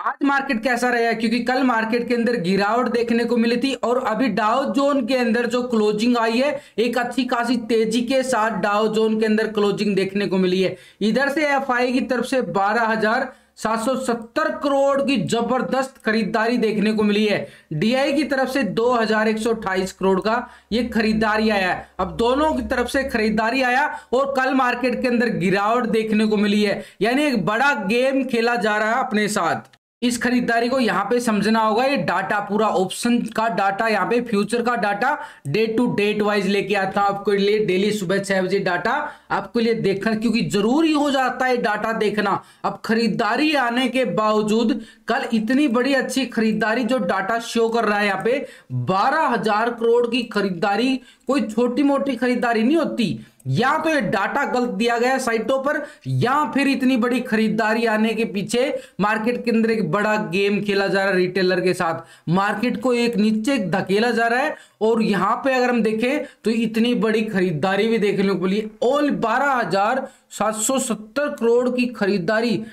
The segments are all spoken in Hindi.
आज मार्केट कैसा रहा? क्योंकि कल मार्केट के अंदर गिरावट देखने को मिली थी और अभी डाउ जोन के अंदर जो क्लोजिंग आई है एक अच्छी खासी तेजी के साथ डाउ जोन के अंदर क्लोजिंग देखने को मिली है। इधर से एफआई की तरफ से 12,770 करोड़ की जबरदस्त खरीदारी देखने को मिली है। डीआई की तरफ से 2,128 करोड़ का ये खरीदारी आया है। अब दोनों की तरफ से खरीदारी आया और कल मार्केट के अंदर गिरावट देखने को मिली है, यानी एक बड़ा गेम खेला जा रहा है अपने साथ। इस खरीदारी को यहां पे समझना होगा। ये डाटा पूरा ऑप्शन का डाटा, यहाँ पे फ्यूचर का data day to date wise लेके आता हूं आपके लिए। डेली सुबह 6 बजे डाटा आपके लिए देखना, क्योंकि जरूरी हो जाता है डाटा देखना। अब खरीदारी आने के बावजूद कल इतनी बड़ी अच्छी खरीदारी जो डाटा शो कर रहा है, यहाँ पे 12,000 करोड़ की खरीदारी कोई छोटी मोटी खरीदारी नहीं होती। या तो ये डाटा गलत दिया गया साइटों पर, या फिर इतनी बड़ी खरीदारी आने के पीछे मार्केट के अंदर एक बड़ा गेम खेला जा रहा है रिटेलर के साथ। मार्केट को एक नीचे धकेला जा रहा है और यहां पे अगर हम देखें तो इतनी बड़ी खरीदारी भी देखने को मिली। ऑल 12,770 करोड़ की खरीदारी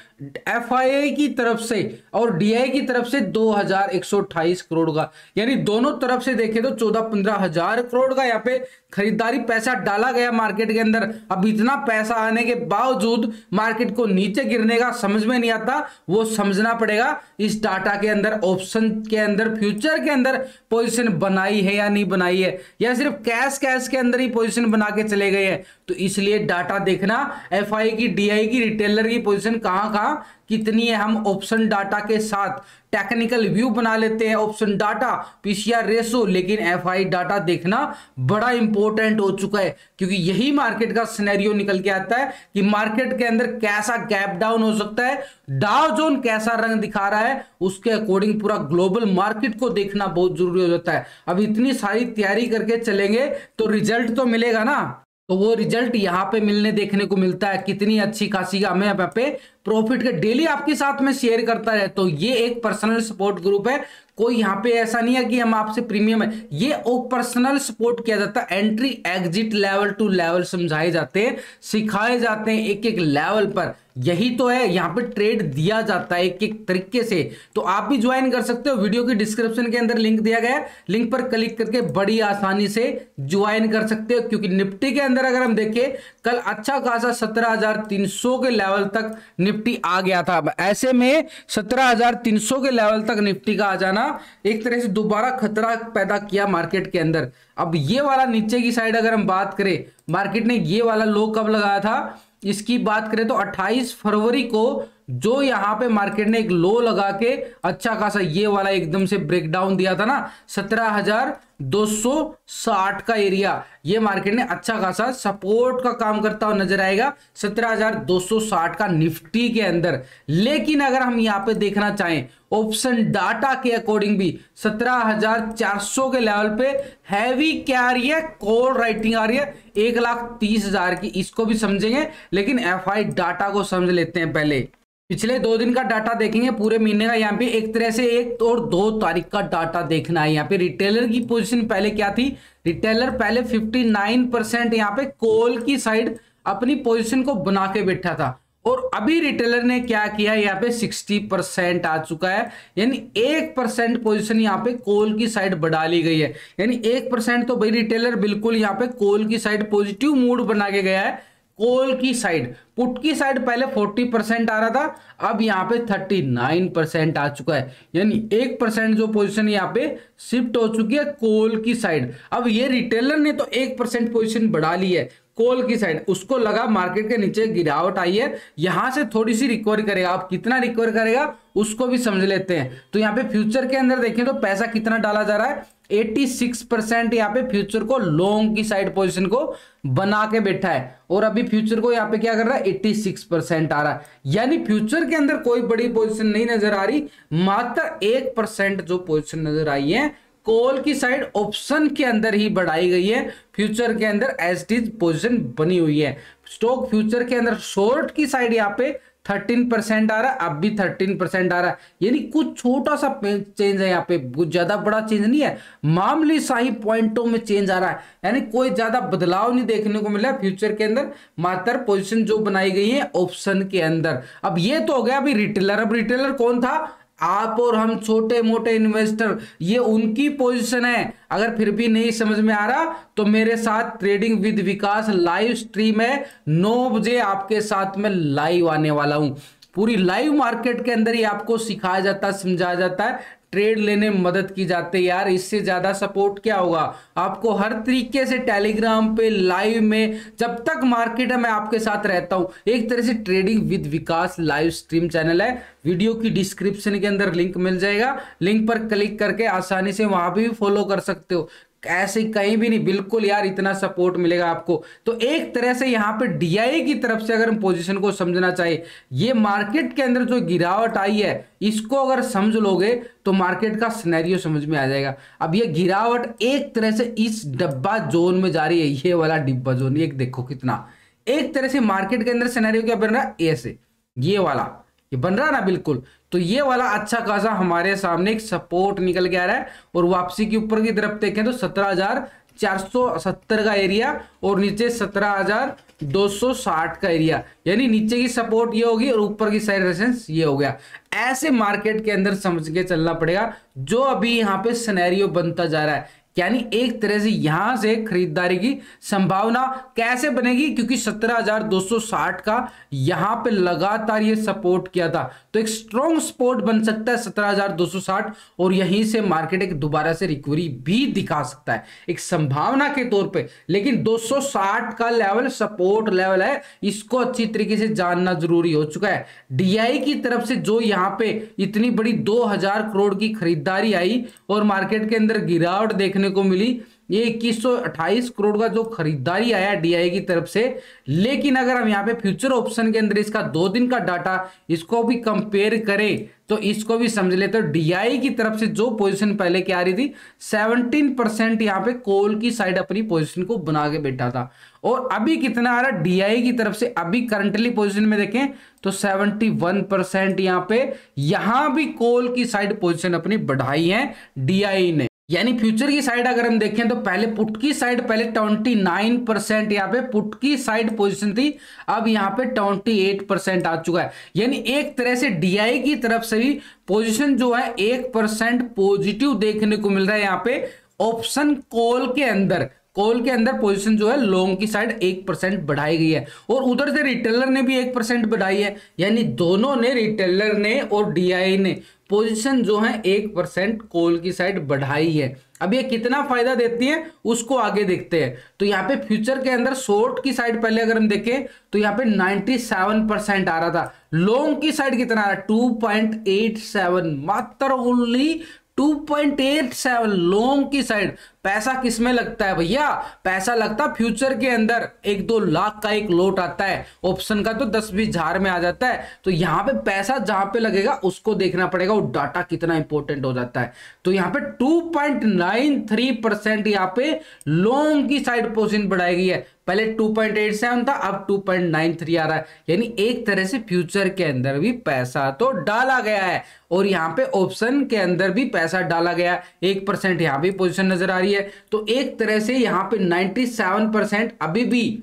एफआईआई की तरफ से और डीआई की तरफ से 2,128 करोड़ का, यानी दोनों तरफ से देखें तो 14-15 हजार करोड़ का यहाँ पे खरीदारी पैसा डाला गया मार्केट के अंदर। अब इतना पैसा आने के बावजूद मार्केट को नीचे गिरने का समझ में नहीं आता। वो समझना पड़ेगा इस डाटा के अंदर, ऑप्शन के अंदर, फ्यूचर के अंदर पोजीशन बनाई है या नहीं बनाई है, या सिर्फ कैश के अंदर ही पोजीशन बना के चले गए हैं। तो इसलिए डाटा देखना, एफआई की, डीआई की, रिटेलर की पोजीशन कहां कितनी है। हम ऑप्शन डाटा के साथ टेक्निकल व्यू बना लेते हैं, ऑप्शन डाटा, पीसीआर रेशो, लेकिन एफआई डाटा देखना बड़ा इंपॉर्टेंट हो चुका है, क्योंकि यही मार्केट का सिनेरियो निकल के आता है कि मार्केट के अंदर कैसा गैप डाउन हो सकता है, डाउ जोन कैसा रंग दिखा रहा है, उसके अकॉर्डिंग पूरा ग्लोबल मार्केट को देखना बहुत जरूरी हो जाता है। अब इतनी सारी तैयारी करके चलेंगे तो रिजल्ट तो मिलेगा ना, तो वो रिजल्ट यहाँ पे मिलने देखने को मिलता है। कितनी अच्छी खासी हमें यहाँ पे प्रॉफिट के डेली आपके साथ में शेयर करता है। तो ये एक पर्सनल सपोर्ट ग्रुप है, कोई यहाँ पे ऐसा नहीं है कि हम आपसे प्रीमियम है, ये पर्सनल सपोर्ट किया जाता है। Entry exit level to level समझाए जाते हैं, सिखाए जाते हैं एक एक लेवल पर। यही तो है, यहाँ पे ट्रेड दिया जाता है एक एक तरीके से। तो आप भी ज्वाइन कर सकते हो, वीडियो की डिस्क्रिप्शन के अंदर लिंक दिया गया है, लिंक पर क्लिक करके बड़ी आसानी से ज्वाइन कर सकते हो। क्योंकि निफ्टी के अंदर अगर हम देखें कल अच्छा खासा 17,300 के लेवल तक निफ्टी आ गया था। ऐसे में 17,300 के लेवल तक निफ्टी का आ जाना एक तरह से दोबारा खतरा पैदा किया मार्केट के अंदर। अब ये वाला नीचे की साइड अगर हम बात करें, मार्केट ने ये वाला लो कब लगाया था, इसकी बात करें तो 28 फरवरी को जो यहां पे मार्केट ने एक लो लगा के अच्छा खासा ये वाला एकदम से ब्रेकडाउन दिया था ना, 17,260 का एरिया, ये मार्केट ने अच्छा खासा सपोर्ट का काम करता हुआ नजर आएगा 17,260 का निफ्टी के अंदर। लेकिन अगर हम यहां पे देखना चाहें ऑप्शन डाटा के अकॉर्डिंग भी 17,400 के लेवल पे हैवी क्या आ रही है, कॉल राइटिंग आ रही है 1,30,000 की। इसको भी समझेंगे, लेकिन एफआई डाटा को समझ लेते हैं पहले। पिछले 2 दिन का डाटा देखेंगे, पूरे महीने का। यहाँ पे एक तरह से 1 और 2 तारीख का डाटा देखना है। यहाँ पे रिटेलर की पोजीशन पहले क्या थी, रिटेलर पहले 59% यहाँ पे कॉल की साइड अपनी पोजीशन को बना के बैठा था, और अभी रिटेलर ने क्या किया, यहाँ पे 60% आ चुका है, यानी 1% पोजीशन यहाँ पे कॉल की साइड बढ़ा ली गई है। यानी 1% तो भाई रिटेलर बिल्कुल यहाँ पे कॉल की साइड पॉजिटिव मूड बना के गया है। कॉल की साइड, पुट की साइड पहले 40% आ रहा था, अब यहाँ पे 39% आ चुका है, यानी 1% जो पोजीशन यहाँ पे शिफ्ट हो चुकी है कॉल की साइड। अब ये रिटेलर ने तो 1% पोजीशन बढ़ा ली है कॉल की साइड, उसको लगा मार्केट के नीचे गिरावट आई है, यहां से थोड़ी सी रिकवर करेगा। अब कितना रिकवर करेगा उसको भी समझ लेते हैं। तो यहाँ पे फ्यूचर के अंदर देखें तो पैसा कितना डाला जा रहा है, 86% यहाँ पे फ्यूचर को लॉन्ग की साइड पोजीशन को बना के बैठा है, और अभी फ्यूचर को यहाँ पे क्या कर रहा है, 86% आ रहा है। यानी फ्यूचर के अंदर कोई बड़ी पोजीशन नहीं नजर आ रही, मात्र 1% जो पोजीशन नजर आई है कॉल की साइड ऑप्शन के अंदर ही बढ़ाई गई है। फ्यूचर के अंदर एज इट इज पोजीशन बनी हुई है। स्टॉक फ्यूचर के अंदर शॉर्ट की साइड यहाँ पे 13% आ रहा है, अब भी 13% आ रहा है, यानी कुछ छोटा सा चेंज है यहाँ पे, कुछ ज्यादा बड़ा चेंज नहीं है, मामूली सा ही पॉइंटों में चेंज आ रहा है, यानी कोई ज्यादा बदलाव नहीं देखने को मिला फ्यूचर के अंदर, मात्र पोजीशन जो बनाई गई है ऑप्शन के अंदर। अब ये तो हो गया अभी रिटेलर। अब रिटेलर कौन था, आप और हम छोटे मोटे इन्वेस्टर, ये उनकी पोजीशन है। अगर फिर भी नहीं समझ में आ रहा तो मेरे साथ trading with Vikas live stream है, 9 बजे आपके साथ में लाइव आने वाला हूं। पूरी लाइव मार्केट के अंदर ही आपको सिखाया जाता है, समझाया जाता है, ट्रेड लेने में मदद की जाती है। यार इससे ज्यादा सपोर्ट क्या होगा आपको। हर तरीके से टेलीग्राम पे लाइव में जब तक मार्केट है मैं आपके साथ रहता हूं। एक तरह से trading with Vikas live stream channel है। वीडियो की डिस्क्रिप्शन के अंदर लिंक मिल जाएगा, लिंक पर क्लिक करके आसानी से वहां भी फॉलो कर सकते हो। ऐसे कहीं भी नहीं, बिल्कुल यार इतना सपोर्ट मिलेगा आपको। तो एक तरह से यहाँ पे डीआई की तरफ से अगर हम पोजीशन को समझना चाहिए, ये मार्केट के अंदर जो गिरावट आई है इसको अगर समझ लोगे तो मार्केट का सिनेरियो समझ में आ जाएगा। अब ये गिरावट एक तरह से इस डब्बा जोन में जा रही है, ये वाला डिब्बा जोन, ये देखो कितना एक तरह से मार्केट के अंदर सिनेरियो क्या बन रहा है, ऐसे ये वाला ये बन रहा ना बिल्कुल। तो ये वाला अच्छा खासा हमारे सामने एक सपोर्ट निकल के आ रहा है और वापसी के ऊपर की तरफ देखें तो 17,470 का एरिया और नीचे 17,260 का एरिया, यानी नीचे की सपोर्ट ये होगी और ऊपर की साइड रेजिस्टेंस ये हो गया। ऐसे मार्केट के अंदर समझ के चलना पड़ेगा जो अभी यहाँ पे सिनेरियो बनता जा रहा है। यानी एक तरह से यहां से खरीदारी की संभावना कैसे बनेगी, क्योंकि 17,260 का यहां पे लगातार ये सपोर्ट किया था, तो एक स्ट्रॉन्ग सपोर्ट बन सकता है 17,260 और यहीं से मार्केट एक दोबारा से रिकवरी भी दिखा सकता है एक संभावना के तौर पे। लेकिन 260 का लेवल सपोर्ट लेवल है, इसको अच्छी तरीके से जानना जरूरी हो चुका है। डीआई की तरफ से जो यहां पे इतनी बड़ी 2,000 करोड़ की खरीदारी आई और मार्केट के अंदर गिरावट देखने को मिली, ये 2128 करोड़ का जो खरीदारी आया डीआई की तरफ से। लेकिन अगर हम यहाँ पे फ्यूचर ऑप्शन के अंदर इसका 2 दिन का डाटा इसको भी कंपेयर करें तो इसको भी समझ लेते हो। डीआई की तरफ से जो पोजीशन पहले क्या आ रही थी, 17% यहाँ पे कॉल की साइड अपनी पोजीशन को बना के बैठा था, और अभी कितना आ रहा है डीआई की तरफ से, अभी करंटली पोजीशन में देखें तो 71% यहाँ पे, यहां भी कॉल की साइड पोजीशन अपनी बढ़ाई है डीआई ने। यानी फ्यूचर की साइड अगर हम देखें तो पहले पुट की साइड पहले 29% यहाँ पे पुट की साइड पोजीशन थी, अब यहाँ पे 28% आ चुका है। यानी एक तरह से डीआई की तरफ से भी पोजीशन जो है 1% पॉजिटिव देखने को मिल रहा है। यहाँ पे ऑप्शन कॉल के अंदर पोजीशन जो है लॉन्ग की साइड 1% बढ़ाई गई है और उधर से रिटेलर ने भी 1% बढ़ाई है। यानी दोनों ने, रिटेलर ने और डीआई ने पोजीशन जो है 1% कॉल की साइड बढ़ाई है। अब ये कितना फायदा देती है उसको आगे देखते हैं। तो यहाँ पे फ्यूचर के अंदर शॉर्ट की साइड पहले अगर हम देखें तो यहाँ पे 97% आ रहा था, लॉन्ग की साइड कितना आ रहा है 2.87, मात्र ओनली 2.87 लॉन्ग की साइड। पैसा किसमें लगता है भैया, पैसा लगता फ्यूचर के अंदर 1-2 लाख का एक लोट आता है, ऑप्शन का तो 10-20 हजार में आ जाता है। तो यहाँ पे पैसा जहां पे लगेगा उसको देखना पड़ेगा, वो डाटा कितना इंपॉर्टेंट हो जाता है। तो यहाँ पे 2.93% यहाँ पे लॉन्ग की साइड पोजीशन बढ़ाई गई है, पहले 2.87 था अब 2.93 आ रहा है। यानी एक तरह से फ्यूचर के अंदर भी पैसा तो डाला गया है और यहाँ पे ऑप्शन के अंदर भी पैसा डाला गया, 1% यहाँ भी पोजीशन नजर आ रही है। तो एक तरह से यहाँ पे 97% अभी भी,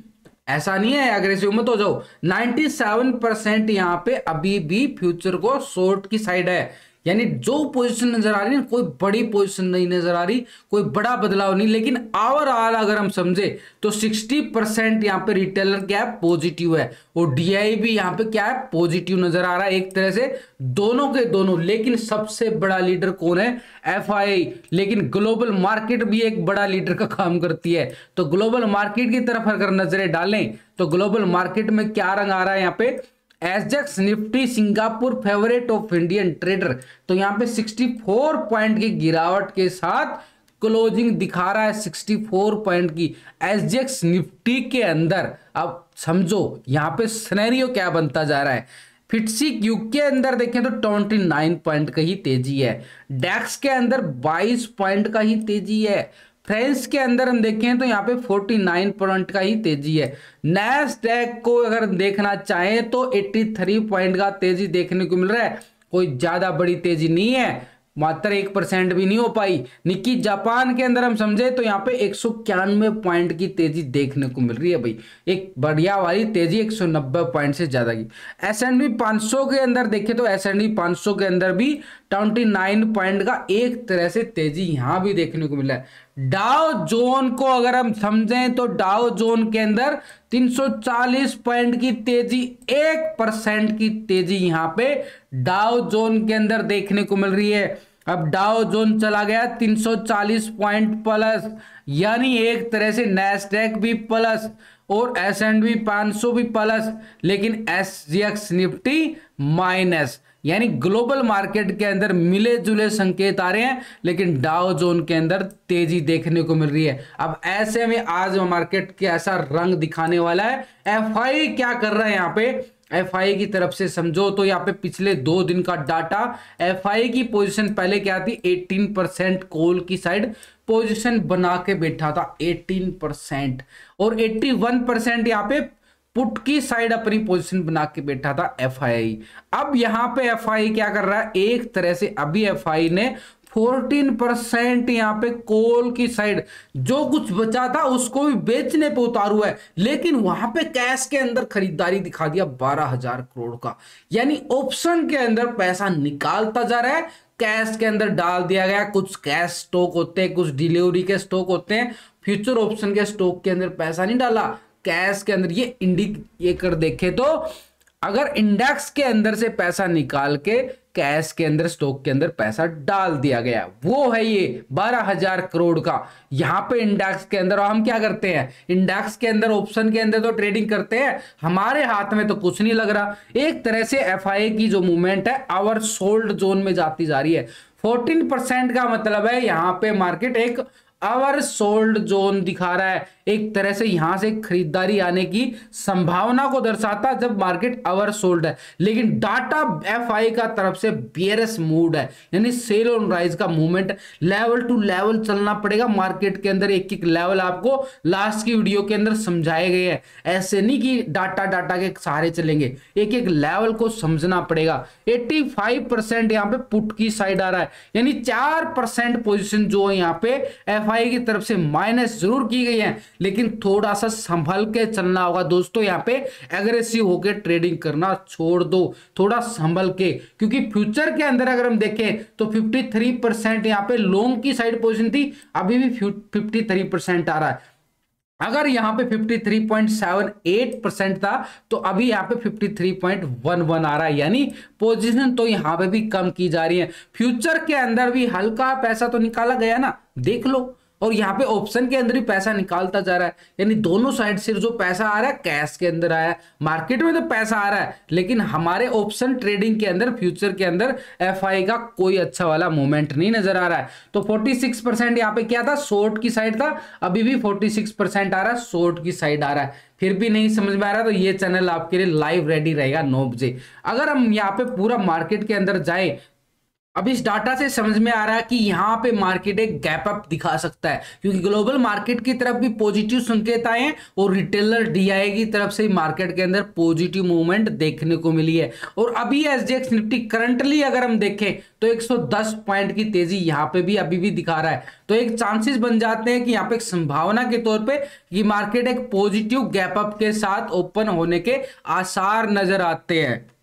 ऐसा नहीं है अग्रेसिव मत हो जाओ, 97% यहाँ पे अभी भी फ्यूचर को शॉर्ट की साइड है। यानी जो पोजीशन नजर आ रही है कोई बड़ी पोजीशन नहीं नजर आ रही, कोई बड़ा बदलाव नहीं, लेकिन ओवरऑल अगर हम समझे तो 60% यहाँ पे रिटेलर क्या है पॉजिटिव है और डीआई भी यहाँ पे क्या है पॉजिटिव नजर आ रहा है। एक तरह से दोनों के दोनों, लेकिन सबसे बड़ा लीडर कौन है, एफआई। लेकिन ग्लोबल मार्केट भी एक बड़ा लीडर का काम करती है। तो ग्लोबल मार्केट की तरफ अगर नजरें डालें तो ग्लोबल मार्केट में क्या रंग आ रहा है यहाँ पे, SGX Nifty Singapore favourite of Indian trader, तो यहां पे 64 पॉइंट की गिरावट के साथ क्लोजिंग दिखा रहा है 64 पॉइंट की एसजेक्स निफ्टी के अंदर। अब समझो यहां पे सिनेरियो क्या बनता जा रहा है। फिटसी क्यू के अंदर देखें तो 29 पॉइंट का ही तेजी है, डैक्स के अंदर 22 पॉइंट का ही तेजी है, फ्रेंच के अंदर हम देखें तो यहाँ पे 49 पॉइंट का ही तेजी है। नैस्डैक को अगर देखना चाहें तो 83 पॉइंट का तेजी देखने को मिल रहा है, कोई ज्यादा बड़ी तेजी नहीं है। मात्र 1% भी नहीं हो पाई। निक्की जापान के अंदर हम समझे तो यहाँ पे 191 पॉइंट की तेजी देखने को मिल रही है भाई, एक बढ़िया वाली तेजी 190 पॉइंट से ज्यादा की। S&P 500 के अंदर देखे तो S&P 500 के अंदर भी 29 पॉइंट का एक तरह से तेजी यहां भी देखने को मिला है। डाउ जोन को अगर हम समझें तो डाउ जोन के अंदर 340 पॉइंट की तेजी, 1% की तेजी यहां पे डाउ जोन के अंदर देखने को मिल रही है। अब डाउ जोन चला गया 340 पॉइंट प्लस, यानी एक तरह से नैस्डैक भी प्लस और S&P 500 भी प्लस, लेकिन SGX निफ्टी माइनस, यानी ग्लोबल मार्केट के अंदर मिले जुले संकेत आ रहे हैं, लेकिन डाउ जोन के अंदर तेजी देखने को मिल रही है। अब ऐसे में आज मार्केट के ऐसा रंग दिखाने वाला है। एफआई क्या कर रहा है यहाँ पे, एफआई की तरफ से समझो तो यहाँ पे पिछले 2 दिन का डाटा, एफआई की पोजीशन पहले क्या थी, 18% कॉल की साइड पोजीशन बना के बैठा था 18%, और 81% यहाँ पे पुट की साइड अपनी पोजीशन बना के बैठा था एफआई। अब यहां पे एफआई क्या कर रहा है, एक तरह से अभी एफआई ने 14% यहां पे कॉल की साइड जो कुछ बचा था उसको भी बेचने पे उतारू है, लेकिन वहां पे कैश के अंदर खरीदारी दिखा दिया 12,000 करोड़ का, यानी ऑप्शन के अंदर पैसा निकालता जा रहा है, कैश के अंदर डाल दिया गया। कुछ कैश स्टॉक होते हैं, कुछ डिलीवरी के स्टॉक होते हैं, फ्यूचर ऑप्शन के स्टॉक के अंदर पैसा नहीं डाला, कैश के अंदर। ये इंडिकेटर देखे तो अगर इंडेक्स के अंदर से पैसा निकाल के कैश के अंदर स्टॉक के अंदर पैसा डाल दिया गया, वो है ये 12,000 करोड़ का यहां पे इंडेक्स के अंदर। और हम क्या करते हैं, इंडेक्स के अंदर ऑप्शन के अंदर तो ट्रेडिंग करते हैं, हमारे हाथ में तो कुछ नहीं लग रहा। एक तरह से एफआई की जो मूवमेंट है ओवर सोल्ड जोन में जाती जा रही है। 14% का मतलब है यहां पे मार्केट एक ओवर सोल्ड जोन दिखा रहा है, एक तरह से यहां से खरीदारी आने की संभावना को दर्शाता है जब मार्केट ओवर सोल्ड है। लेकिन डाटा एफआई का तरफ से बियरिश मूड है, यानी सेल ऑन राइज का मूवमेंट, लेवल टू लेवल चलना पड़ेगा मार्केट के अंदर। एक एक लेवल आपको लास्ट की वीडियो के अंदर समझाए गए हैं, ऐसे नहीं कि डाटा के सहारे चलेंगे, एक एक लेवल को समझना पड़ेगा। 85% यहाँ पे पुट की साइड आ रहा है, यानी 4% पोजिशन जो है यहाँ पे एफआई की तरफ से माइनस जरूर की गई है, लेकिन थोड़ा सा संभल के चलना होगा दोस्तों। यहाँ पे एग्रेसिव होकर ट्रेडिंग करना छोड़ दो, थोड़ा संभल के, क्योंकि फ्यूचर के अंदर अगर हम देखें तो 53% यहाँ पे लॉन्ग की साइड पोजीशन थी, अभी भी 53% आ रहा है। अगर यहाँ पे 53.78% था तो अभी यहाँ पे 53.11 आ रहा है, यानी पोजीशन तो यहाँ पे भी कम की जा रही है। फ्यूचर के अंदर भी हल्का पैसा तो निकाला गया ना, देख लो, और यहाँ पे ऑप्शन के अंदर भी पैसा निकालता जा रहा है, यानी दोनों साइड से जो पैसा आ रहा है कैश के अंदर आया है, मार्केट में तो पैसा आ रहा है, लेकिन हमारे ऑप्शन ट्रेडिंग के अंदर फ्यूचर के अंदर एफआई का कोई अच्छा वाला मूवमेंट नहीं नजर आ रहा है। तो 46% यहाँ पे क्या था, शॉर्ट की साइड था, अभी भी 46% आ रहा है, शॉर्ट की साइड आ रहा है। फिर भी नहीं समझ में आ रहा तो ये चैनल आपके लिए लाइव रेडी रहेगा 9 बजे। अगर हम यहाँ पे पूरा मार्केट के अंदर जाए, अब इस डाटा से समझ में आ रहा है कि यहाँ पे मार्केट एक गैप अप दिखा सकता है, क्योंकि ग्लोबल मार्केट की तरफ भी पॉजिटिव संकेत आए हैं और रिटेलर डीआई की तरफ से मार्केट के अंदर पॉजिटिव मूवमेंट देखने को मिली है। और अभी एसजीएक्स निफ्टी करंटली अगर हम देखें तो 110 पॉइंट की तेजी यहाँ पे भी अभी भी दिखा रहा है। तो एक चांसेस बन जाते हैं कि यहाँ पे एक संभावना के तौर पे कि मार्केट एक पॉजिटिव गैप अप के साथ ओपन होने के आसार नजर आते हैं।